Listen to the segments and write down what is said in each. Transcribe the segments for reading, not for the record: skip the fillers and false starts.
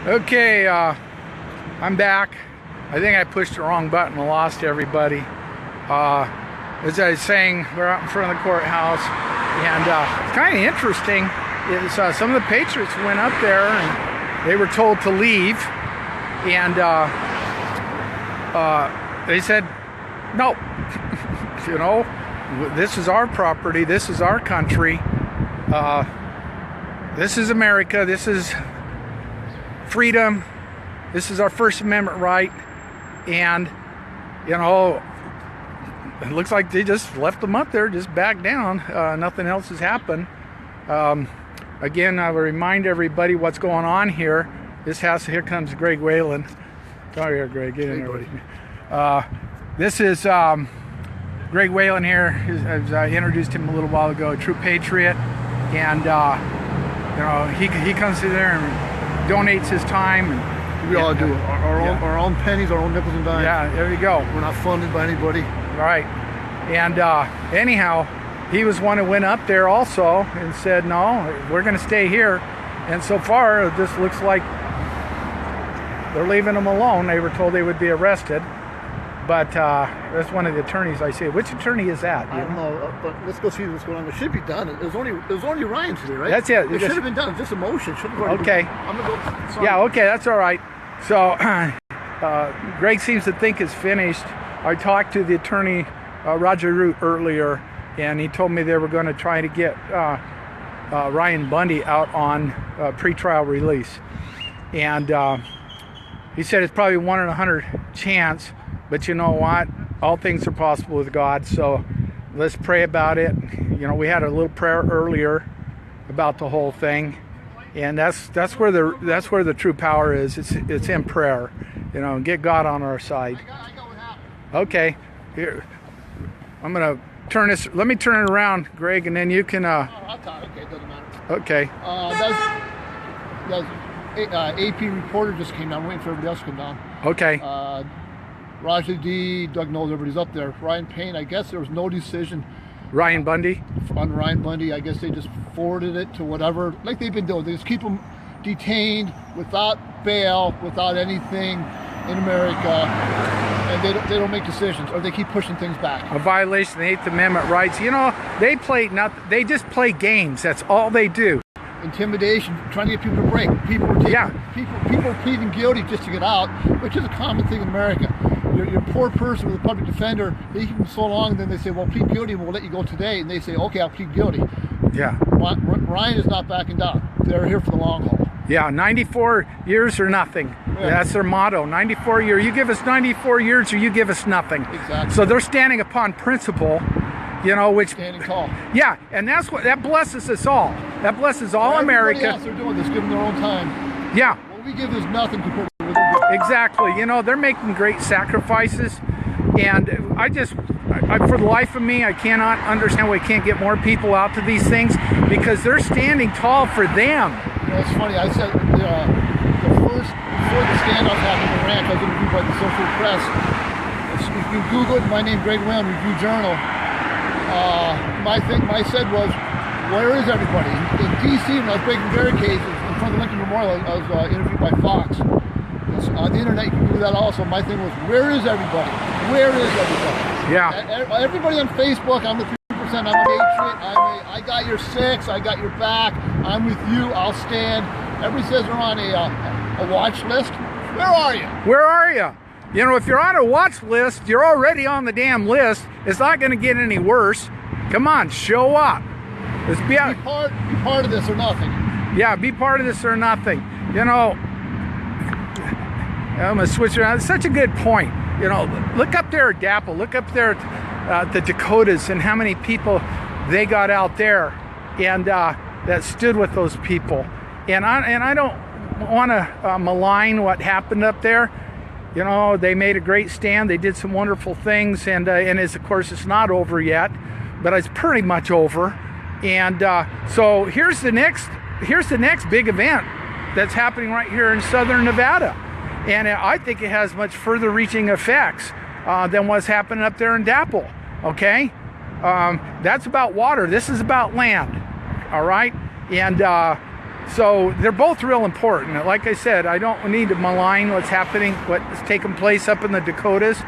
Okay, I'm back. I think I pushed the wrong button and lost everybody. As I was saying, we're out in front of the courthouse, and it's kind of interesting. Some of the patriots went up there and they were told to leave, and they said, no, you know, this is our property, this is our country, this is America, this is freedom, this is our First Amendment right. And you know, it looks like they just left them up there, just back down. Nothing else has happened. Again, I will remind everybody what's going on here. Here comes Greg Whalen. Come here, Greg, get in there. This is Greg Whalen here. As I introduced him a little while ago, a true patriot, and you know, he comes in there and donates his time. And we all do. Our own pennies, our own nickels and dimes. Yeah, there you go. We're not funded by anybody. Right. And anyhow, he was one who went up there also and said, no, we're going to stay here. And so far, this looks like they're leaving him alone. They were told they would be arrested. But that's one of the attorneys I see. Which attorney is that? I don't know, but let's go see what's going on. It should be done. It was only Ryan today, right? That's it. It should have been done. It's just a motion. Okay. I'm going to go. Sorry. Yeah, okay, that's all right. So Greg seems to think it's finished. I talked to the attorney, Roger Root, earlier, and he told me they were going to try to get Ryan Bundy out on pretrial release. And he said it's probably 1 in 100 chance. But you know what? All things are possible with God. So let's pray about it. You know, we had a little prayer earlier about the whole thing, and that's where the true power is. It's in prayer. You know, get God on our side. Okay, here I'm gonna turn this. Let me turn it around, Greg, and then you can. I'll talk. Okay, it doesn't matter. Okay. AP reporter just came down. I'm waiting for everybody else to come down. Okay. Roger D, Doug knows everybody's up there. Ryan Payne, I guess there was no decision. Ryan Bundy? On Ryan Bundy, I guess they just forwarded it to whatever, like they've been doing. They just keep them detained without bail, without anything in America, and they don't make decisions, or they keep pushing things back. A violation of the 8th Amendment rights. You know, they just play games. That's all they do. Intimidation, trying to get people to break. People are pleading guilty just to get out, which is a common thing in America. You're a poor person with a public defender, they keep them so long, and then they say, well, plead guilty and we'll let you go today. And they say, okay, I'll plead guilty. Yeah. Ryan is not backing down. They're here for the long haul. Yeah, 94 years or nothing. Yeah. That's their motto. 94 years. You give us 94 years or you give us nothing. Exactly. So they're standing upon principle, you know, which... Standing tall. Yeah, and that blesses us all. That blesses all America. Everybody else, they're doing this, giving their own time. Yeah. What we give is nothing compared to what exactly. You know, they're making great sacrifices, and I for the life of me, I cannot understand why we can't get more people out to these things, because they're standing tall for them. You know, it's funny. I said before the standoff happened in Iran, I was interviewed by the Social Press. If you Google it, my name Greg Whalen, Review Journal. My said was, where is everybody? In D.C., when I was breaking barricades in front of the Lincoln Memorial, I was interviewed by Fox. On the internet, you can do that also. My thing was, where is everybody? Where is everybody? Yeah. Everybody on Facebook, I'm the 3%, I'm a patriot, I got your 6, I got your back, I'm with you, I'll stand. Everybody says they're on a watch list. Where are you? Where are you? You know, if you're on a watch list, you're already on the damn list. It's not going to get any worse. Come on, show up. Let's be part of this or nothing. Yeah, be part of this or nothing. You know, I'm going to switch around. It's such a good point. You know, look up there at Dapple. Look up there at the Dakotas and how many people they got out there and that stood with those people. And I don't want to malign what happened up there. You know, they made a great stand. They did some wonderful things, and of course it's not over yet, but it's pretty much over. And so here's the next big event that's happening right here in southern Nevada. And I think it has much further reaching effects than what's happening up there in Dapple, okay? That's about water. This is about land, all right? And So they're both real important. Like I said, I don't need to malign what's taking place up in the Dakotas.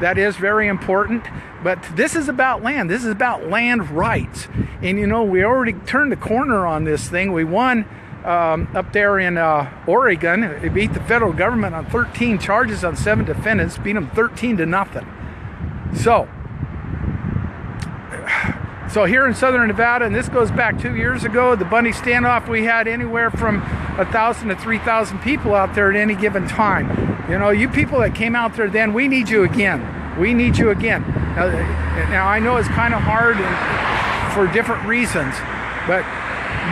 That is very important. But this is about land. This is about land rights. And you know, we already turned the corner on this thing. We won up there in Oregon. It beat the federal government on 13 charges on 7 defendants, beat them 13-0. So here in southern Nevada, and this goes back 2 years ago, the Bundy standoff, we had anywhere from 1,000 to 3,000 people out there at any given time. You know, you people that came out there then, we need you again. We need you again. Now I know it's kind of hard for different reasons, but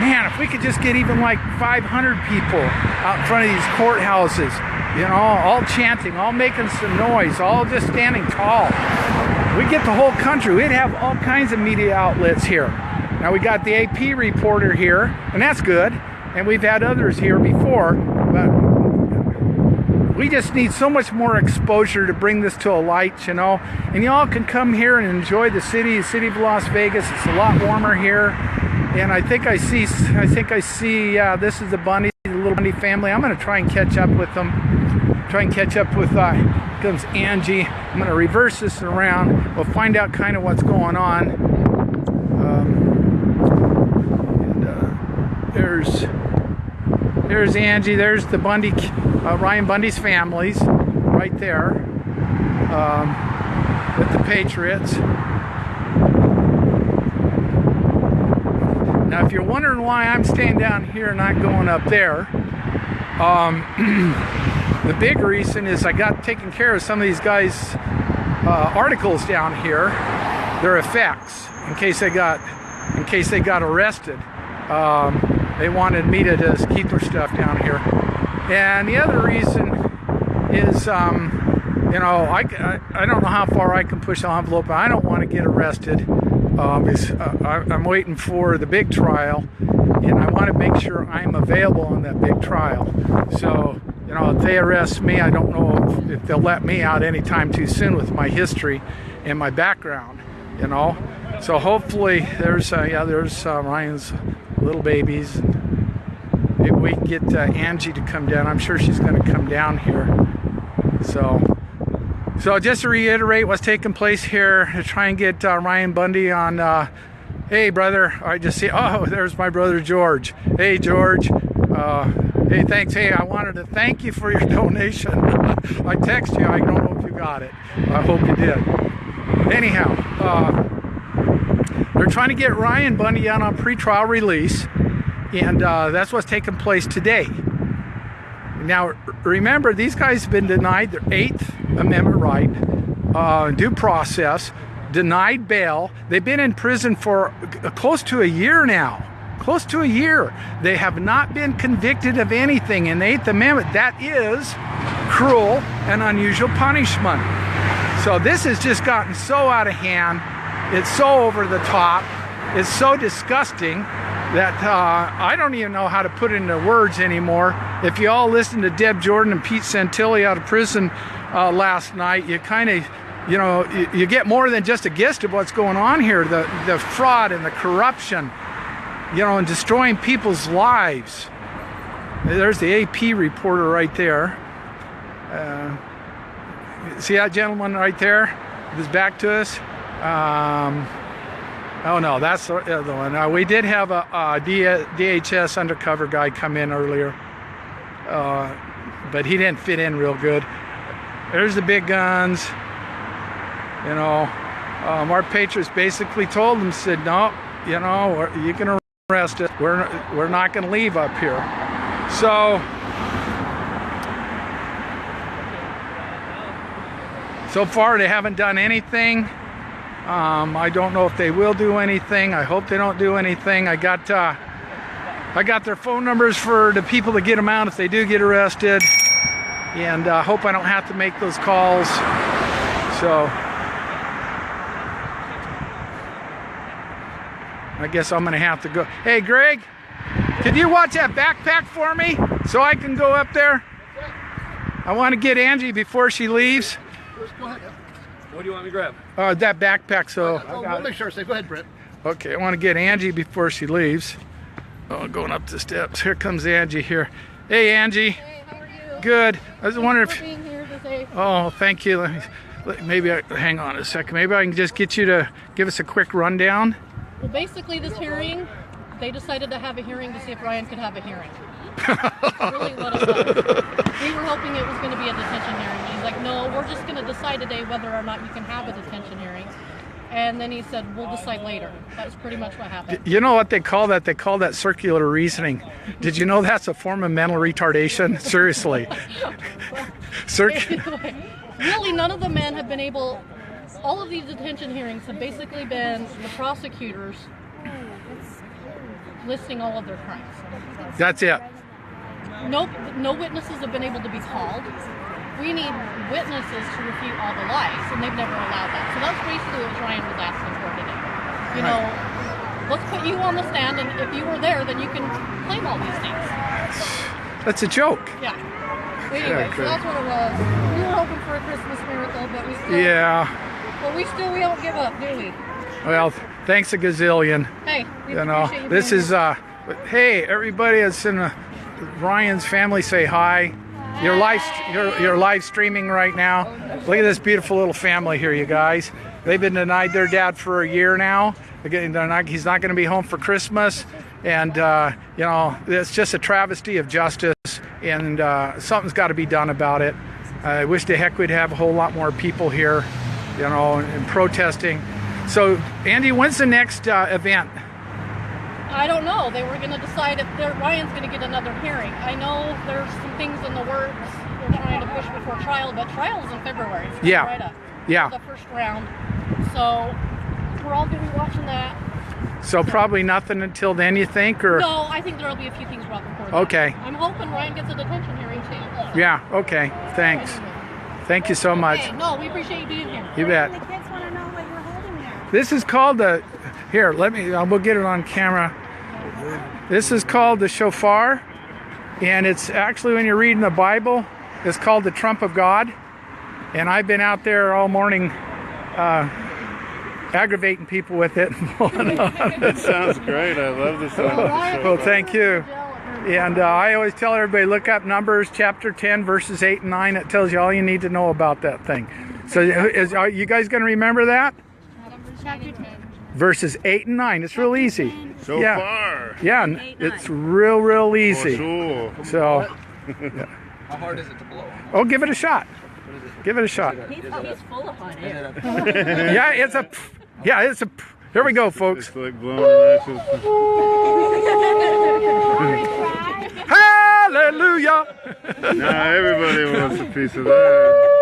man, if we could just get even like 500 people out in front of these courthouses, you know, all chanting, all making some noise, all just standing tall. We'd get the whole country. We'd have all kinds of media outlets here. Now we got the AP reporter here, and that's good. And we've had others here before, but we just need so much more exposure to bring this to a light, you know. And y'all can come here and enjoy the city of Las Vegas. It's a lot warmer here. And I think I see, this is the Bundy, the little Bundy family. I'm gonna try and catch up with them. Comes Angie. I'm going to reverse this around. We'll find out kind of what's going on. There's Angie. There's the Bundy, Ryan Bundy's families, right there, with the Patriots. Now, if you're wondering why I'm staying down here and not going up there, the big reason is I got taken care of some of these guys' articles down here, their effects, in case they got arrested. They wanted me to just keep their stuff down here. And the other reason is, you know, I don't know how far I can push the envelope. I don't want to get arrested. I'm waiting for the big trial, and I want to make sure I'm available on that big trial. So, you know, if they arrest me, I don't know if they'll let me out anytime too soon with my history and my background, you know. So hopefully there's Ryan's little babies. Maybe we can get Angie to come down. I'm sure she's going to come down here. So just to reiterate what's taking place here, to try and get Ryan Bundy on, hey brother, I just see, oh, there's my brother George. Hey George, hey, thanks. Hey, I wanted to thank you for your donation. I texted you. I don't know if you got it. I hope you did. Anyhow, they're trying to get Ryan Bundy out on pretrial release, and that's what's taking place today. Now, remember, these guys have been denied their 8th Amendment right, due process, denied bail. They've been in prison for close to a year now. Close to a year. They have not been convicted of anything in the 8th Amendment. That is cruel and unusual punishment. So this has just gotten so out of hand. It's so over the top. It's so disgusting that I don't even know how to put it into words anymore. If you all listened to Deb Jordan and Pete Santilli out of prison last night, you kind of, you know, you get more than just a gist of what's going on here. The fraud and the corruption, you know, and destroying people's lives. There's the AP reporter right there. See that gentleman right there with his back to us? Oh no, that's the other one. We did have a DHS undercover guy come in earlier, but he didn't fit in real good. There's the big guns. You know, our patriots basically told them, said, no, you know, you can arrest us. We're not going to leave up here. So far they haven't done anything. I don't know if they will do anything. I hope they don't do anything. I got their phone numbers for the people to get them out if they do get arrested, and hope I don't have to make those calls. So I guess I'm gonna have to go. Hey Greg, could you watch that backpack for me so I can go up there? I want to get Angie before she leaves. Go ahead. What do you want me to grab? That backpack, so... We'll make sure. Say, go ahead, Brent. Okay, I want to get Angie before she leaves. Oh, going up the steps. Here comes Angie here. Hey, Angie. Hey, how are you? Good. I was wondering Thanks for being here today. Oh, thank you. Maybe hang on a second. Maybe I can just get you to give us a quick rundown. Well, basically, this hearing, they decided to have a hearing to see if Ryan could have a hearing. That's really what it was. We were hoping it was going to be a detention hearing. He's like, no, we're just going to decide today whether or not you can have a detention hearing. And then he said, we'll decide later. That's pretty much what happened. You know what they call that? They call that circular reasoning. Did you know that's a form of mental retardation? Seriously. Anyway, really, none of the men have been able, all of these detention hearings have basically been the prosecutors listing all of their crimes. That's it. No witnesses have been able to be called. We need witnesses to refute all the lies, and they've never allowed that. So that's basically what Ryan was asking for today. You know, let's put you on the stand, and if you were there, then you can claim all these things. That's a joke. Yeah. Anyway, so that's what it was. We were hoping for a Christmas miracle, but we still... Yeah. But we don't give up, do we? Well, thanks a gazillion. Hey, we You know, appreciate you this being is, here. hey, everybody that's in Ryan's family, say hi. You're live streaming right now. Look at this beautiful little family here, you guys. They've been denied their dad for a year now. He's not going to be home for Christmas, and you know, it's just a travesty of justice, and something's got to be done about it. I wish to heck we'd have a whole lot more people here, you know, and protesting. So, Andy, when's the next event? I don't know. They were going to decide if Ryan's going to get another hearing. I know there's some things in the works they're trying to push before trial, but trial is in February. It's Yeah. right up. Yeah. The first round. So we're all going to be watching that. So probably nothing until then, you think, or? No, I think there'll be a few things brought before that. Okay. I'm hoping Ryan gets a detention hearing too. Yeah. Okay. Thanks. Thank you so much. Okay, no, we appreciate you being here. You bet. The kids want to know what you're holding there. This is called the. Here, we'll get it on camera. This is called the shofar, and it's actually, when you're reading the Bible, it's called the trump of God. And I've been out there all morning aggravating people with it. It sounds great. I love this song. Well, thank you. And I always tell everybody, look up Numbers chapter 10, verses 8 and 9. It tells you all you need to know about that thing. So are you guys going to remember that? Chapter 10. Verses 8 and 9. It's real easy. So Yeah. far. Yeah, it's real easy. Sure. So, How hard is it to blow? oh, give it a shot. Give it a shot. He's full of fun. Yeah, it's a. Here we go, folks. It's like blowing ashes. Hallelujah. Now everybody wants a piece of that.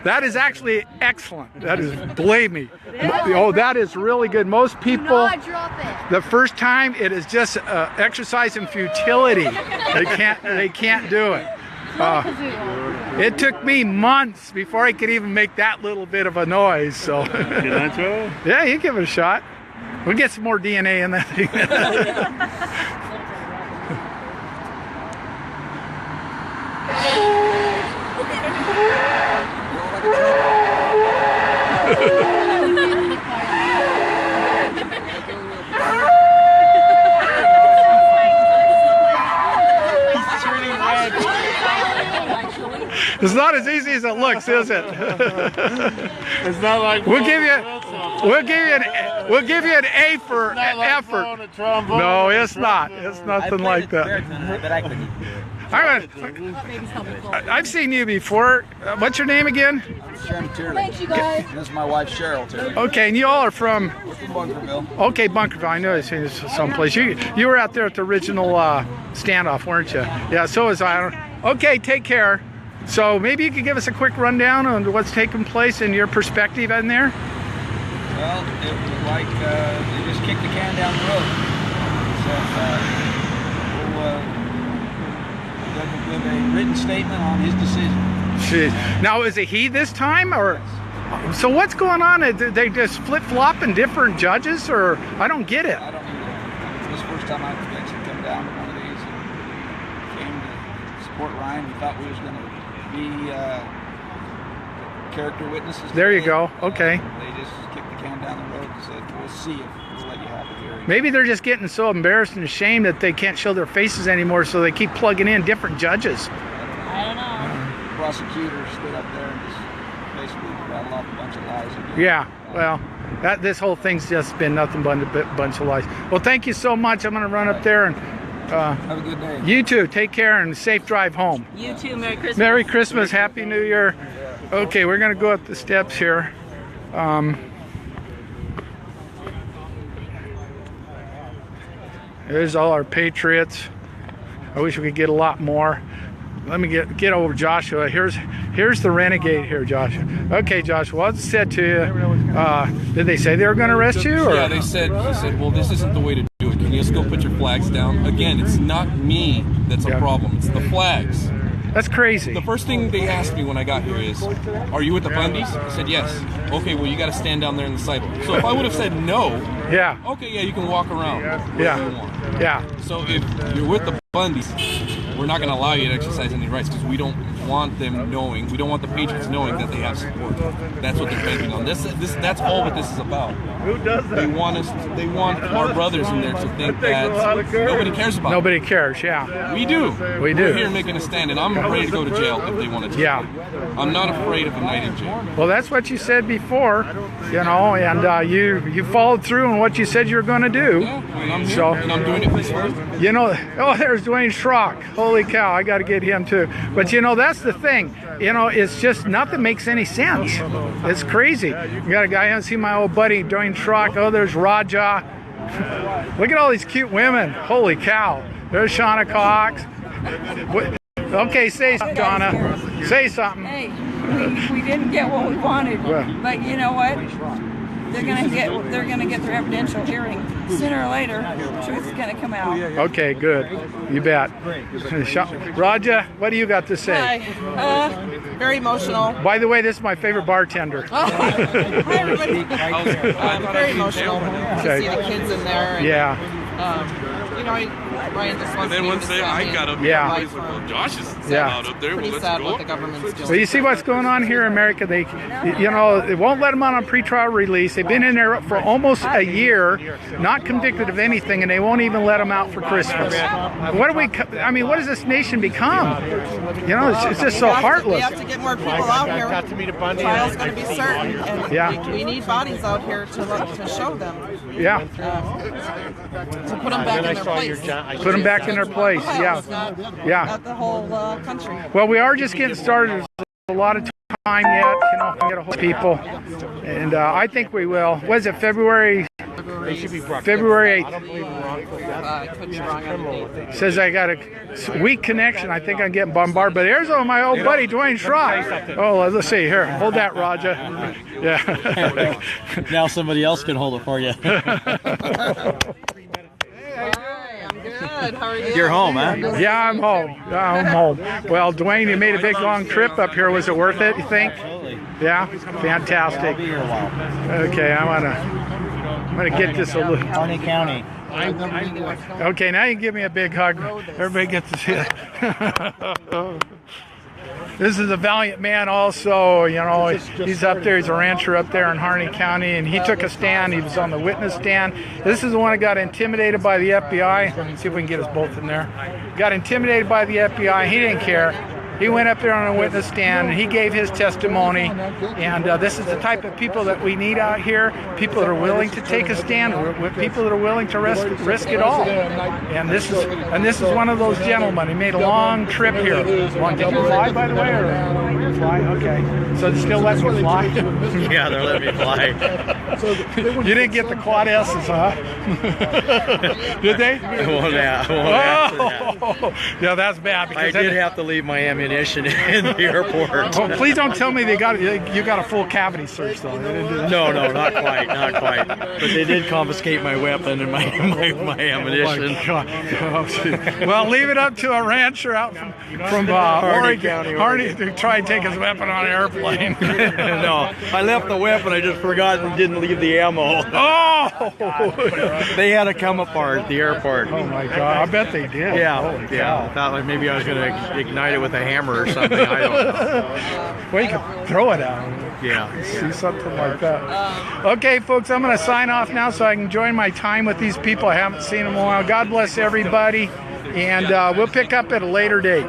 That is actually excellent. That is, believe me. Oh, that is really good. Most people, Drop it. the first time, it is just exercise in futility. They can't do it. It took me months before I could even make that little bit of a noise. So, Can I try? yeah, you give it a shot. We'll get some more DNA in that thing. It's not as easy as it looks, is it? It's not like We'll give you an A for effort. No, it's not. It's nothing like that. But I couldn't. I've seen you before. What's your name again? Sharon Tierney. Thanks, you guys. This is my wife, Cheryl Tierney. Okay, and you all are from. We're from Bunkerville. Okay, Bunkerville. I know I've seen this someplace. You were out there at the original standoff, weren't you? Yeah, so was I. Okay, take care. So maybe you could give us a quick rundown on what's taking place in your perspective in there. Well, it was like they just kicked the can down the road. So we'll give a written statement on his decision. Jeez. Now, is it he this time, or? So what's going on? They just flip-flopping different judges, or I don't get it. I don't either. This is the first time I've actually come down to one of these and came to support Ryan. We thought we was going to be character witnesses. There you today. go. Okay. They just kicked the can down the road and said, we'll see if we'll let you have a hearing. Maybe they're just getting so embarrassed and ashamed that they can't show their faces anymore, so they keep plugging in different judges. I don't know. The prosecutor stood up there and just basically rattled off a bunch of lies again. Yeah, well, this whole thing's just been nothing but a bunch of lies. Well, thank you so much. I'm going to run up there and Have a good day. you too. Take care and safe drive home. You too. Merry Christmas. Merry Christmas. Happy New Year. Okay, we're going to go up the steps here. There's all our patriots. I wish we could get a lot more. Let me get over Joshua. Here's the renegade here, Joshua. Okay, Joshua, what's said to you? Did they say they were going to arrest you? Or? Yeah, he said, well, this isn't the way to do it. Can you just go put your flags down? Again, it's not me that's a problem. It's the flags. That's crazy. The first thing they asked me when I got here is, are you with the Bundys? I said, yes. Okay, well, you got to stand down there in the sidewalk. So if I would have said no, yeah. okay, yeah, you can walk around. Yeah. You want. Yeah. So if you're with the Bundys, we're not going to allow you to exercise any rights because we don't want them knowing, we don't want the Patriots knowing that they have support. That's what they're banking on. That's all what this is about. Who does that? They want our brothers in there to think that nobody cares about them. Nobody cares, yeah. We do. We do. We're here making a stand, and I'm ready to go to jail if they want to. Yeah. I'm not afraid of a night in jail. Well, that's what you said before, you know, and you followed through on what you said you were going to do. Yeah, and I'm here, So, and I'm doing it peacefully. you know, oh, there's Dwayne Schrock. Holy cow, I got to get him too. But you know, that's the thing. You know, it's just nothing makes any sense. It's crazy. You got a guy, I haven't seen my old buddy Dwayne Schrock. Oh, there's Raja. Look at all these cute women. Holy cow. There's Shauna Cox. Okay, say something, Shauna. Say something. Hey, we didn't get what we wanted, but you know what? They're gonna get their evidential hearing sooner or later. Truth is gonna come out. Okay, good. You bet. Raja, what do you got to say? Hi. Very emotional. By the way, this is my favorite bartender. Hi, everybody. Very emotional to Okay. see the kids in there. And, Yeah. you know, Ryan just wants And then to be once I got up, Yeah. I was like, well, Josh is Yeah. out up there. Well, pretty let's sad go. what the government's doing. So you see what's going on here in America? They, you know, they won't let them out on pretrial release. They've been in there for almost a year, not convicted of anything, and they won't even let them out for Christmas. What do we? I mean, what does this nation become? You know, it's just so We heartless. have to get more people out here. Trial's going to be certain, and Yeah. we need bodies out here to show them, Yeah, to put them back in their place. put them back in their place. Yeah, yeah. Not the whole country. Well, we are just getting started. There's a lot of time yet, you know, to get a hold of people, and I think we will. What is it, February 8th? I could be wrong on the date. Says I got a weak connection. I think I'm getting bombarded. But there's my old buddy Dwayne Schrock. Oh, let's see here. Hold that, Raja. Yeah. Now somebody else can hold it for you. Hi, I'm good. How are you? You're home, huh? Yeah, I'm home. Yeah, I'm home. Well, Dwayne, you made a big long trip up here. Was it worth it, you think? Absolutely. Yeah? Fantastic. I'll be here a while. Okay, I'm gonna get this a little. Harney County. Okay, now you can give me a big hug. Everybody gets to see it. This is a valiant man also, you know, he's up there, he's a rancher up there in Harney County, and he took a stand, he was on the witness stand. This is the one that got intimidated by the FBI. Let's see if we can get us both in there. Got intimidated by the FBI, he didn't care. He went up there on a witness stand, and he gave his testimony, and this is the type of people that we need out here, people that are willing to take a stand, people that are willing to risk it all. And this is one of those gentlemen. He made a long trip here. Did you fly, by the way, or fly? Okay. So they still let me fly? Yeah, they're letting me fly. You didn't get the quad S's, huh? Did they? Well, yeah. Oh, yeah, that's bad. I did have to leave my ammunition in the airport. Oh, please don't tell me you got a full cavity search though. They didn't do that. No, not quite. But they did confiscate my weapon and my ammunition. Oh, God. Oh, well, leave it up to a rancher out from Oregon County, Harney to try and take his weapon on an airplane. No, I left the weapon. I just forgot and didn't leave the ammo. Oh! They had to come apart at the airport. Oh my God! I bet they did. Yeah. I thought like maybe I was going to ignite it with a hammer hammer or something. I don't know. Well, you can throw it out. Yeah. See something like that. Okay, folks, I'm going to sign off now so I can enjoy my time with these people. I haven't seen them in a while. God bless everybody, and we'll pick up at a later date.